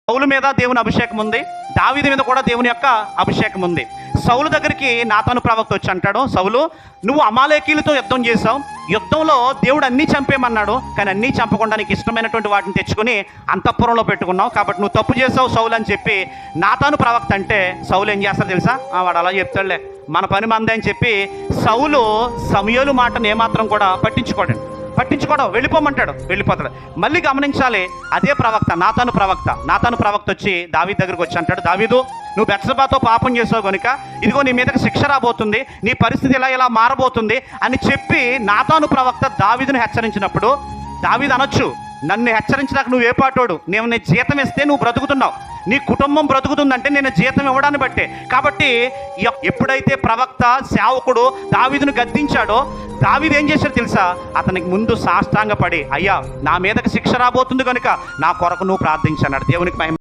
సౌలు మీద దేవుని అభిషేకం ఉంది, దావీదు మీద కూడా దేవుని యొక్క అభిషేకం ఉంది. సౌలు దగ్గరికి నాతాను ప్రవక్త వచ్చి అంటాడు, సౌలు నువ్వు అమాలేకీలతో యుద్ధం చేసావు, యుద్ధంలో దేవుడు అన్నీ చంపేయమన్నాడు, కానీ అన్నీ చంపకుండా నీకు ఇష్టమైనటువంటి వాటిని తెచ్చుకొని అంతఃపురంలో పెట్టుకున్నావు, కాబట్టి నువ్వు తప్పు చేసావు సౌలు అని చెప్పి నాతాను ప్రవక్త అంటే సౌలు ఏం చేస్తాడు తెలుసా? వాడు అలా చెప్తాడులే, మన పని మందే అని చెప్పి సౌలు సమూయేలు మాటను ఏమాత్రం కూడా పట్టించుకోడు, వెళ్ళిపోమంటాడు, వెళ్ళిపోతాడు. మళ్ళీ గమనించాలి, అదే ప్రవక్త నాతాను ప్రవక్త వచ్చి దావీదు దగ్గరికి వచ్చి అంటాడు, దావీదు నువ్వు బెత్షెబాతో పాపం చేసావు కనుక ఇదిగో నీ మీదకి శిక్ష రాబోతుంది, నీ పరిస్థితి ఇలా మారబోతుంది అని చెప్పి నాతాను ప్రవక్త దావీదును హెచ్చరించినప్పుడు దావీదు అనొచ్చు, నన్ను హెచ్చరించడానికి నువ్వు ఏ పాటోడు, నేను నీ జీతం ఇస్తే నువ్వు బ్రతుకుతున్నావు, నీ కుటుంబం బ్రతుకుతుందంటే నేను జీతం ఇవ్వడాన్ని బట్టే. కాబట్టి ఎప్పుడైతే ప్రవక్త సేవకుడు దావీదును గద్దించాడో దావీదు ఏం చేశాడు తెలుసా? అతనికి ముందు సాష్టాంగపడి, అయ్యా నా మీదకి శిక్ష రాబోతుంది కనుక నా కొరకు నువ్వు ప్రార్థించన్నాడు. దేవునికి మహిమ.